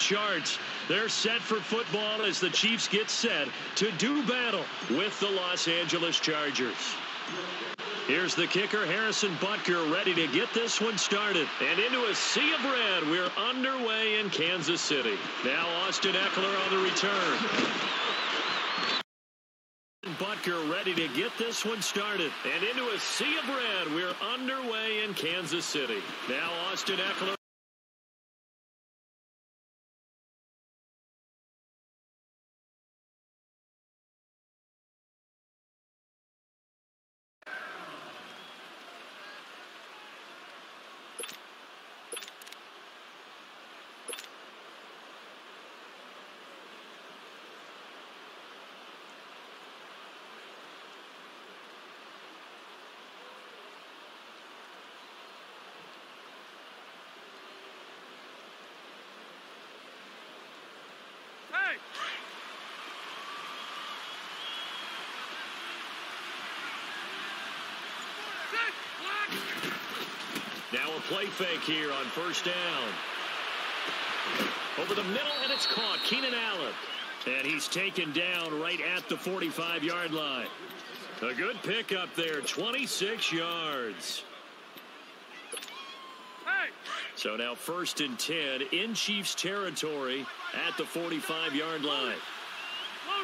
charts. They're set for football as the Chiefs get set to do battle with the Los Angeles Chargers. Here's the kicker, Harrison Butker, ready to get this one started. And into a sea of red, we're underway in Kansas City. Now Austin Eckler on the return. Butker ready to get this one started. And into a sea of red, we're underway in Kansas City. Now Austin Eckler. Now a play fake here on first down. Over the middle, and it's caught. Keenan Allen. And he's taken down right at the 45-yard line. A good pick up there, 26 yards. So now 1st and 10 in Chiefs territory at the 45-yard line.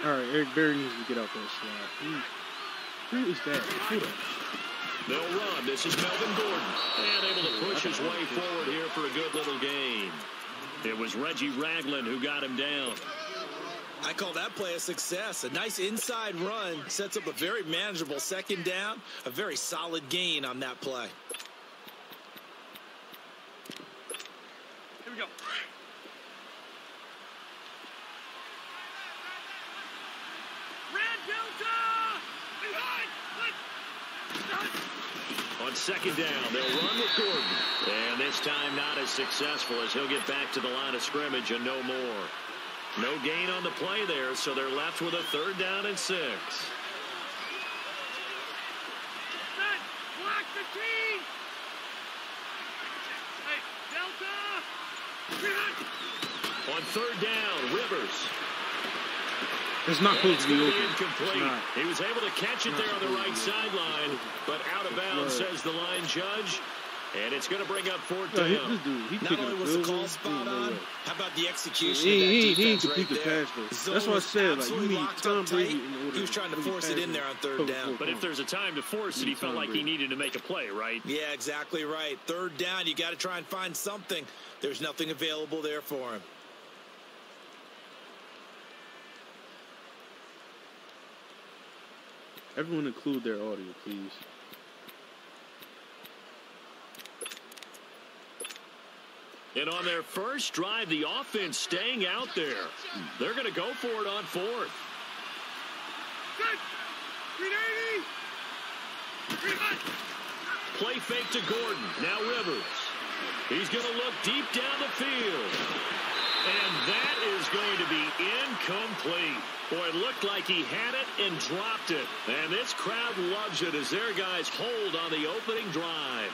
All right, Eric Berry needs to get out that slot. Who is that? They'll run. This is Melvin Gordon. And able to push his way forward here for a good little gain. It was Reggie Ragland who got him down. I call that play a success. A nice inside run sets up a very manageable 2nd down. A very solid gain on that play. Here we go. Red Delta! Behind! On 2nd down, they'll run with Gordon. And this time not as successful as he'll get back to the line of scrimmage and no more. No gain on the play there, so they're left with a 3rd down and 6. Block the team! Hey, Delta! On 3rd down, Rivers. It's not supposed to be open. Incomplete. He was able to catch it there on the right sideline, but out of bounds, says the line judge. And it's going to bring up 4th down. Not only was the call spot on, how about the execution of that He defense complete the pass, though. That's what I said. Like, you need Tom Brady in order. He was trying to force it in there on 3rd down. But if there's a time to force it, he felt like he needed to make a play, right? Yeah, exactly right. 3rd down, you got to try and find something. There's nothing available there for him. Everyone include their audio, please. And on their first drive, the offense staying out there. They're going to go for it on 4th. Play fake to Gordon. Now Rivers. He's going to look deep down the field. And that is going to be incomplete. Boy, it looked like he had it and dropped it. And this crowd loves it as their guys hold on the opening drive.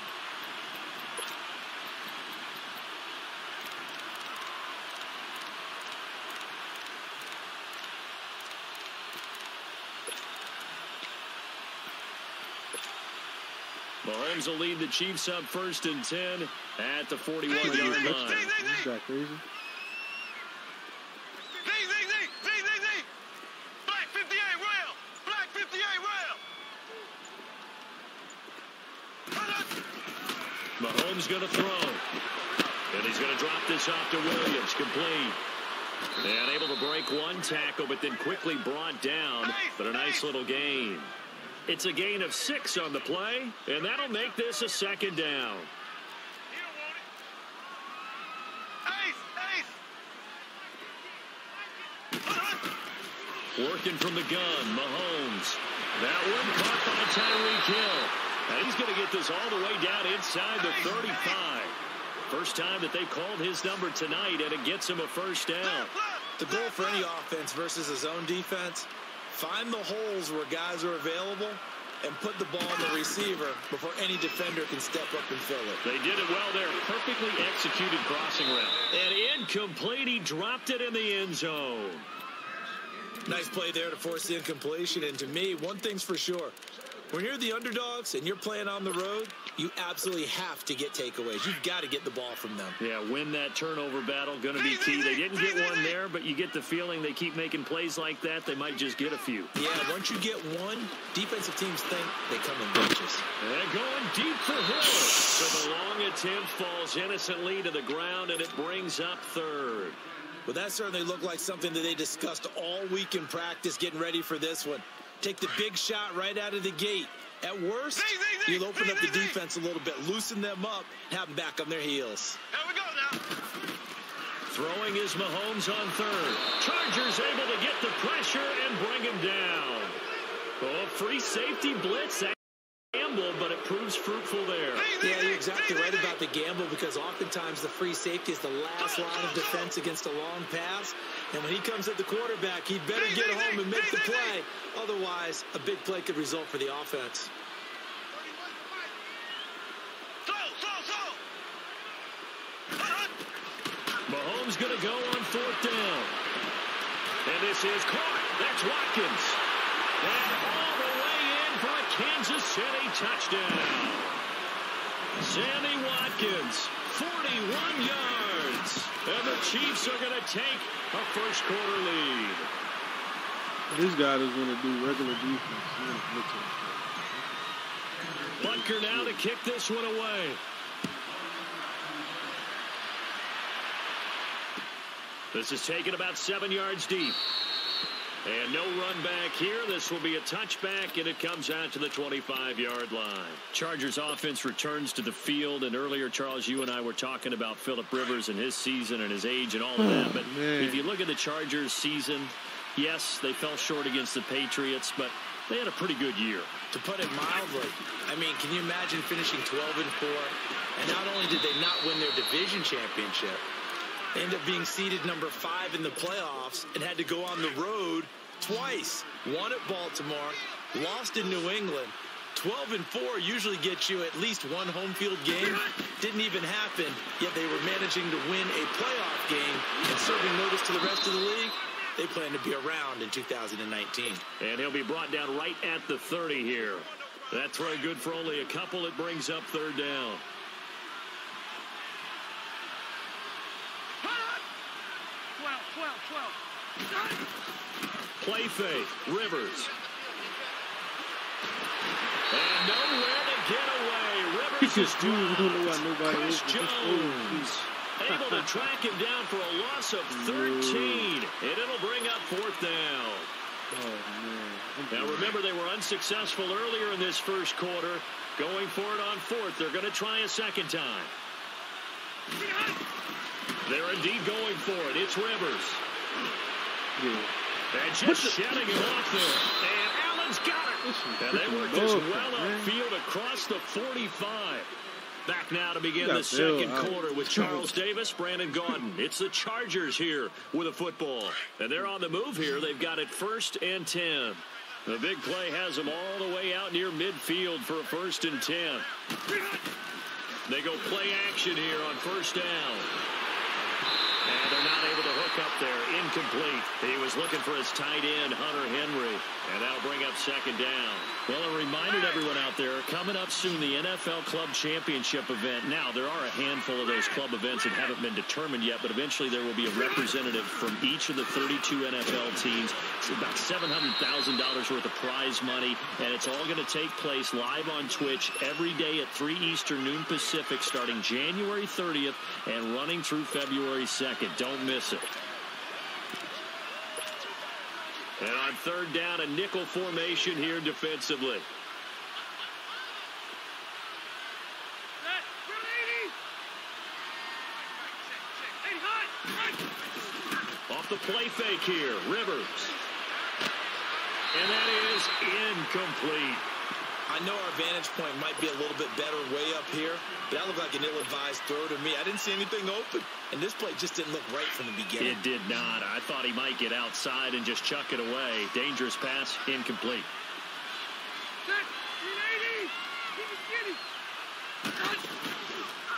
Mahomes will lead the Chiefs up 1st and 10 at the 41-yard line. Is that crazy? Black 58 rail! Black 58 rail! Mahomes going to throw. And he's going to drop this off to Williams. Complete. And able to break one tackle, but then quickly brought down. But a nice little gain. It's a gain of 6 on the play, and that'll make this a 2nd down. Working from the gun, Mahomes. That one caught by Tyreek Hill. And he's going to get this all the way down inside the 35. First time that they called his number tonight, and it gets him a 1st down. The goal for any offense versus a zone defense, find the holes where guys are available and put the ball on the receiver before any defender can step up and fill it. They did it well there. Perfectly executed crossing route. And incomplete. He dropped it in the end zone. Nice play there to force the incompletion. And to me, one thing's for sure. When you're the underdogs and you're playing on the road, you absolutely have to get takeaways. You've got to get the ball from them. Yeah, win that turnover battle, going to be key. They didn't get one there, but you get the feeling they keep making plays like that, they might just get a few. Yeah, once you get one, defensive teams think they come in bunches. And going deep for Hill. So the long attempt falls innocently to the ground, and it brings up third. Well, that certainly looked like something that they discussed all week in practice getting ready for this one. Take the big shot right out of the gate. At worst, you'll open up the defense a little bit, loosen them up, have them back on their heels. Here we go now. Throwing is Mahomes on third. Chargers able to get the pressure and bring him down. Oh, free safety blitz. That gamble, but it proves fruitful there. Yeah, you're exactly right about the gamble because oftentimes the free safety is the last line of defense against a long pass. And when he comes at the quarterback, he'd better get home and make the play. Otherwise, a big play could result for the offense. Mahomes going to go on fourth down. And this is caught. That's Watkins. And all the way in for a Kansas City touchdown. Sammy Watkins, 41 yards. And the Chiefs are going to take a first quarter lead. This guy doesn't want to do regular defense. Butker now to kick this one away. This is taken about 7 yards deep. And no run back here. This will be a touchback, and it comes out to the 25-yard line. Chargers offense returns to the field, and earlier, Charles, you and I were talking about Phillip Rivers and his season and his age and all of that. But if you look at the Chargers season, yes, they fell short against the Patriots, but they had a pretty good year. To put it mildly, I mean, can you imagine finishing 12-4? And not only did they not win their division championship, they ended up being seeded number 5 in the playoffs and had to go on the road twice. Won at Baltimore, lost in New England. 12-4 usually gets you at least one home field game. Didn't even happen, yet they were managing to win a playoff game and serving notice to the rest of the league. They plan to be around in 2019. And he'll be brought down right at the 30 here. That throw good for only a couple. It brings up third down. Play fake. Rivers. And nowhere to get away. Rivers is dropped. Chris Jones able to track him down for a loss of 13. And it'll bring up fourth down. Now remember, they were unsuccessful earlier in this first quarter. Going for it on fourth. They're going to try a second time. They're indeed going for it. It's Rivers. And just shedding him off there. And Allen's got it. And they worked this well upfield across the 45. Back now to begin the second quarter with Charles Davis, Brandon Gaudin. It's the Chargers here with a football. And they're on the move here. They've got it 1st and 10. The big play has them all the way out near midfield for a 1st and 10. They go play action here on 1st down. And they're not able to hook up there. Incomplete. He was looking for his tight end, Hunter Henry. And that'll bring up 2nd down. Well, a reminder to everyone out there, coming up soon, the NFL Club Championship event. Now, there are a handful of those club events that haven't been determined yet, but eventually there will be a representative from each of the 32 NFL teams. It's about $700,000 worth of prize money, and it's all going to take place live on Twitch every day at 3 Eastern, noon Pacific, starting January 30th and running through February 2nd. Don't miss it. And on 3rd down, a nickel formation here defensively. Off the play fake here, Rivers. And that is incomplete. I know our vantage point might be a little bit better way up here, but that looked like an ill-advised throw to me. I didn't see anything open, and this play just didn't look right from the beginning. It did not. I thought he might get outside and just chuck it away. Dangerous pass, incomplete.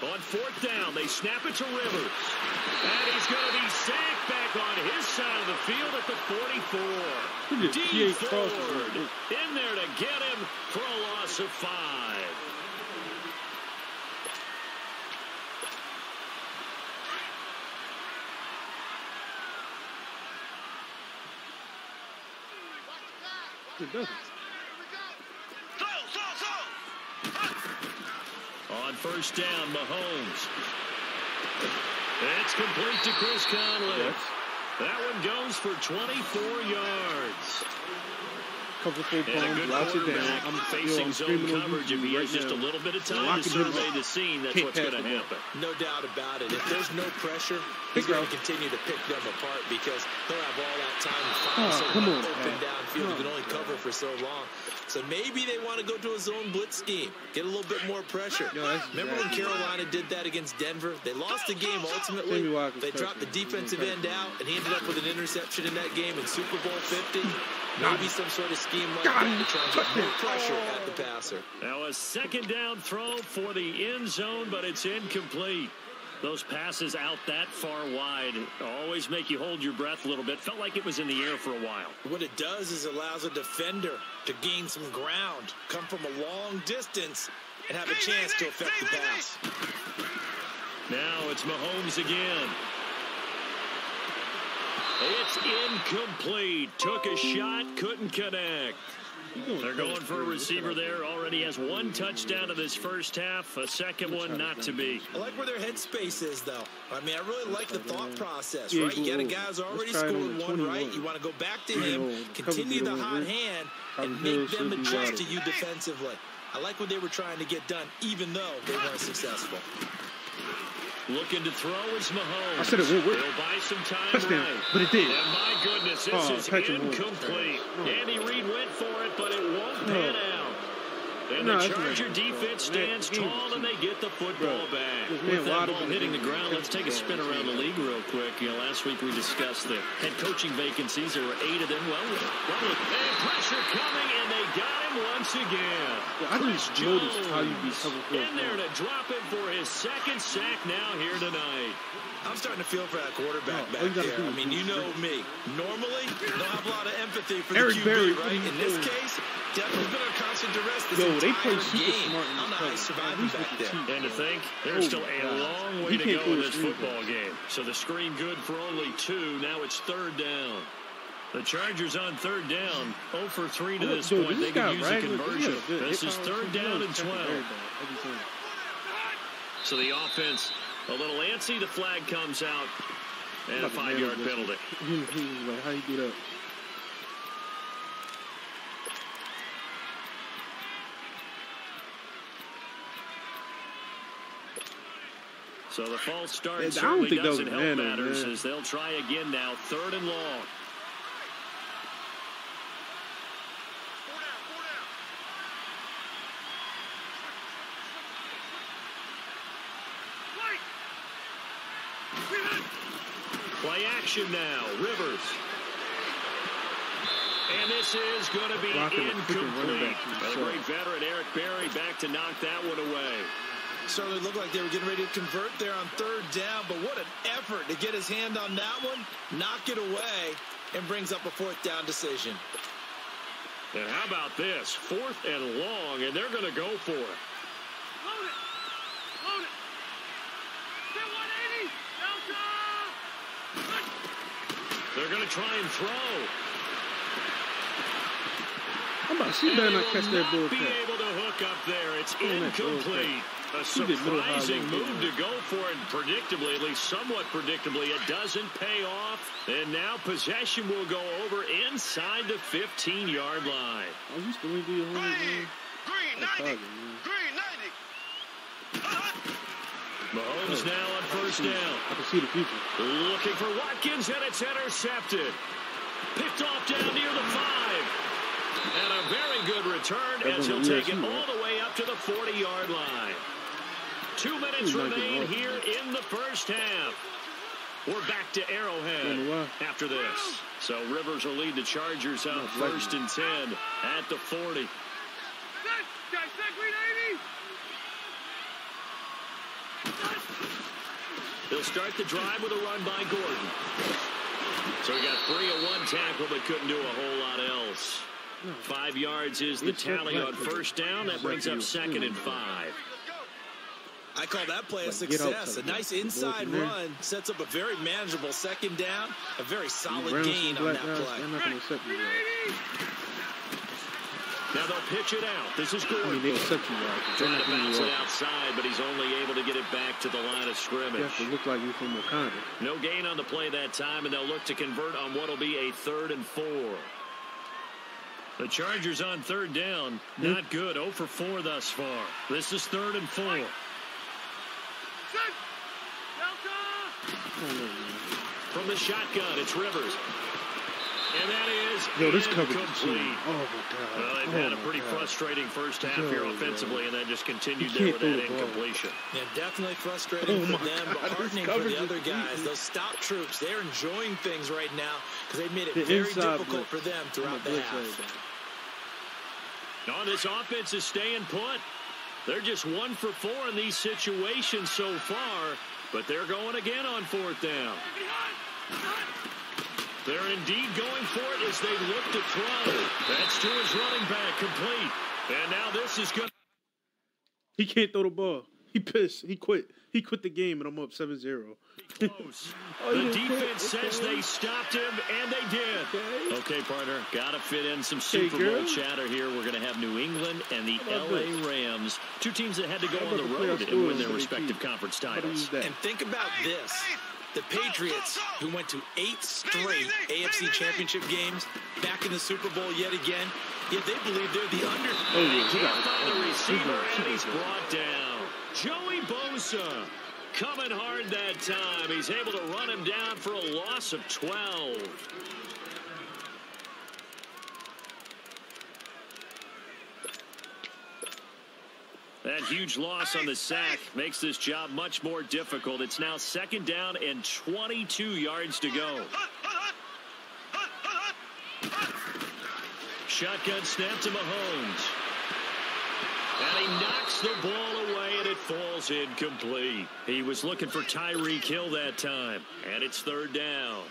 On fourth down, they snap it to Rivers. And he's going to be sacked back on his side of the field at the 44. D. Ford in there to get him for a loss of 5. It doesn't. On first down, Mahomes. It's complete to Chris Conley. Yes. That one goes for 24 yards. Couple full And a bombs, good lots of quarterback down. I'm facing zone coverage. If he has right just now. a little bit of time to survey the scene, that's what's going to happen. No doubt about it. If there's no pressure, he's going to continue to pick them apart because he'll have all that time to find someone open downfield who can only cover for so long. So maybe they want to go to a zone blitz scheme, get a little bit more pressure. Remember when Carolina did that against Denver? They lost the game ultimately. They dropped the defensive end out, and he ended up with an interception in that game in Super Bowl 50. Maybe some sort of scheme like that to try and get more pressure at the passer. Now a second down throw for the end zone, but it's incomplete. Those passes out that far wide always make you hold your breath a little bit. Felt like it was in the air for a while. What it does is allows a defender to gain some ground, come from a long distance, and have a chance to affect the pass. Now it's Mahomes again. It's incomplete. Took a shot, couldn't connect. They're going for a receiver there. Already has one touchdown in this first half. A second one not to be. I like where their headspace is, though. I mean, I really like the thought process, right? You got a guy who's already scored one, right? You want to go back to him, continue the hot hand, and make them adjust to you defensively. I like what they were trying to get done, even though they weren't successful. Looking to throw is Mahomes. I said it won't work. He'll buy some time. Touchdown, but it did. And my goodness, this is incomplete. Andy Reid went for it, but it won't pan out. And the Charger defense stands tall, and they get the football back. With that ball hitting the ground, let's take a spin around the league real quick. Last week we discussed the head coaching vacancies. There were 8 of them. And pressure coming, and they got him once again. I just noticed how you be in there to drop him for his second sack now here tonight. I'm starting to feel for that quarterback back there. I mean, you know me. Normally, don't have a lot of empathy for the QB, right? In this case, definitely been a constant duress this entire game. I don't know how he's surviving back there. And to think, there's still a long way to go in this football game. So the screen good for only 2. Now it's third down. The Chargers on third down, 0 for 3 to this point. They could use a conversion. This is third down and 12. So the offense a little antsy. The flag comes out, and a 5-yard penalty. Like, how you do that? So the false start certainly doesn't help matters as they'll try again now, third and long. Play action now, Rivers. And this is going to be incomplete. The great veteran Eric Berry back to knock that one away. Certainly looked like they were getting ready to convert there on third down, but what an effort to get his hand on that one, knock it away, and brings up a fourth down decision. And how about this? 4th and long, and they're going to go for it. Load it! Load it! Get 180! They're going to try and throw. I'm about to see better not catch that bull be able to hook up there. It's incomplete. A surprising move to go for it. Predictably, at least somewhat predictably, it doesn't pay off. And now possession will go over inside the 15-yard line. I used to really be a home run. Green 90. Green 90. Mahomes now on first down. I can see the future. Looking for Watkins, and it's intercepted. Picked off down near the 5. And a very good return as he'll take it all the way up to the 40-yard line. 2 minutes remain here in the first half. We're back to Arrowhead after this. So Rivers will lead the Chargers up first and 10 at the 40. They'll start the drive with a run by Gordon. So he got 3 of 1 tackle, but couldn't do a whole lot else. 5 yards is the tally on first down. That brings up 2nd and 5. I call that play a success. A nice inside run sets up a very manageable 2nd down. A very solid gain on that play. Now they'll pitch it out. This is Gordon. Trying to bounce it outside, but he's only able to get it back to the line of scrimmage. Look like he's from Wakanda. No gain on the play that time, and they'll look to convert on what will be a 3rd and 4. The Chargers on 3rd down. Not good. 0 for 4 thus far. This is 3rd and 4. From the shotgun, it's Rivers. And that is this coverage incomplete. Oh, my God. Well, they've had a pretty frustrating first half here offensively, and then just continued there with that incompletion. Yeah, definitely frustrating for them, but heartening for the other guys. Those stop troops, they're enjoying things right now because they've made it very difficult for them throughout the half. No, this offense is staying put. They're just 1 for 4 in these situations so far, but they're going again on 4th down. They're indeed going for it as they look to throw. That's to his running back, complete. And now this is good. He can't throw the ball. He pissed. He quit. He quit the game, and I'm up 7-0. Close. The defense says they stopped him, and they did. Okay, partner, got to fit in some Super Bowl chatter here. We're going to have New England and the L.A. Rams, 2 teams that had to go on the road and win their respective conference titles. And think about this. The Patriots, who went to 8 straight AFC Championship games, back in the Super Bowl yet again, yet they believe they're the under. He can't find the receiver, and he's brought down. Joey Bosa coming hard that time. He's able to run him down for a loss of 12. That huge loss on the sack makes this job much more difficult. It's now 2nd down and 22 yards to go. Shotgun snap to Mahomes. And he knocks the ball away, and it falls incomplete. He was looking for Tyreek Hill that time, and it's 3rd down.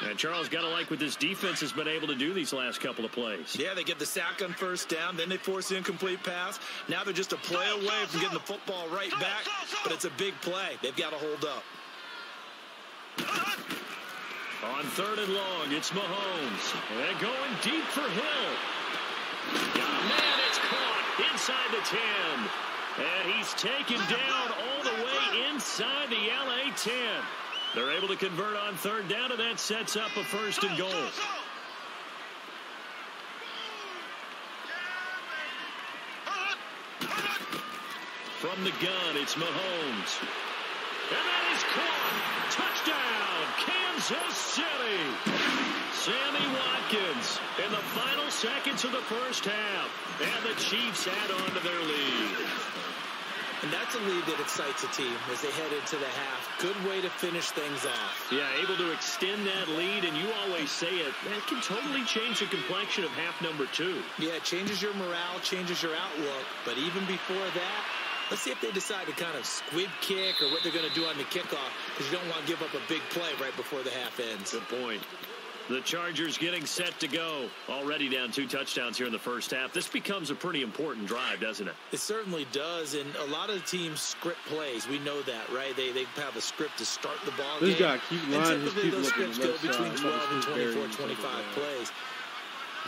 And Charles, got to like what this defense has been able to do these last couple of plays. Yeah, they get the sack on 1st down, then they force the incomplete pass. Now they're just a play away from getting the football right back, but it's a big play. They've got to hold up. On 3rd and long, it's Mahomes. And going deep for Hill. Man, it's caught inside the 10. And he's taken down all the way inside the LA 10. They're able to convert on 3rd down, and that sets up a 1st and goal. From the gun, it's Mahomes. And that is caught. Touchdown, Kansas City. Sammy Watkins in the final seconds of the first half. And the Chiefs add on to their lead. And that's a lead that excites a team as they head into the half. Good way to finish things off. Yeah, able to extend that lead, and you always say it, that can totally change the complexion of half number 2. Yeah, it changes your morale, changes your outlook. But even before that, let's see if they decide to kind of squib kick or what they're going to do on the kickoff, because you don't want to give up a big play right before the half ends. Good point. The Chargers getting set to go. Already down 2 touchdowns here in the first half. This becomes a pretty important drive, doesn't it? It certainly does, and a lot of the teams script plays. We know that, right? They have a script to start the ball game. This guy keep lying. And typically those scripts go between 12 and 24, 25 plays.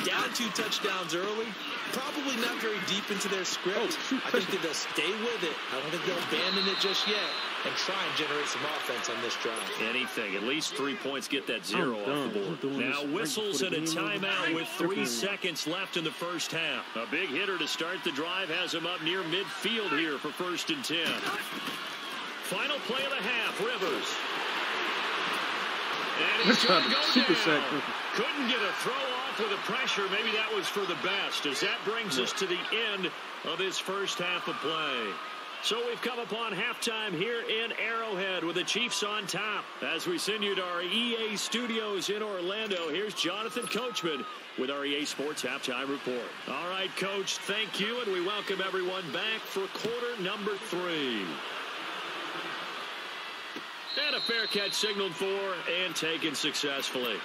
Down 2 touchdowns early. Probably not very deep into their script. I think that they'll stay with it. I don't think they'll abandon it just yet and try and generate some offense on this drive. Anything. At least 3 points get that 0 off the board. Now whistles and a timeout with 3 seconds left in the first half. A big hitter to start the drive has him up near midfield here for 1st and 10. Final play of the half, Rivers. And he's going to go down. Couldn't get a throw off with the pressure. Maybe that was for the best, as that brings us to the end of his first half of play. So we've come upon halftime here in Arrowhead with the Chiefs on top. As we send you to our EA studios in Orlando, here's Jonathan Coachman with our EA Sports Halftime Report. All right, Coach, thank you, and we welcome everyone back for quarter number 3. And a fair catch signaled for and taken successfully.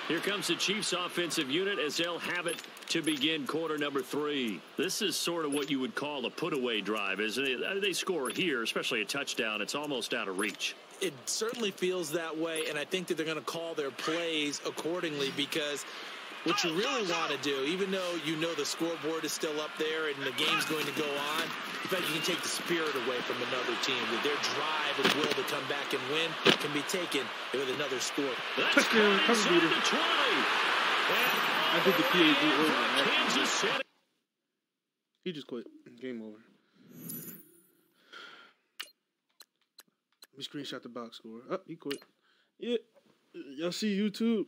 Here comes the Chiefs offensive unit as they'll have it to begin quarter number 3. This is sort of what you would call a put-away drive, isn't it? They score here, especially a touchdown. It's almost out of reach. It certainly feels that way, and I think that they're going to call their plays accordingly because what you really want to do, even though you know the scoreboard is still up there and the game's going to go on, in fact, you can take the spirit away from another team. That their drive and will to come back and win can be taken with another score. Touchdown, cover beater. I think the PAD over. Kansas City. He just quit. Game over. Let me screenshot the box score. Oh, he quit. Yeah. Y'all see YouTube?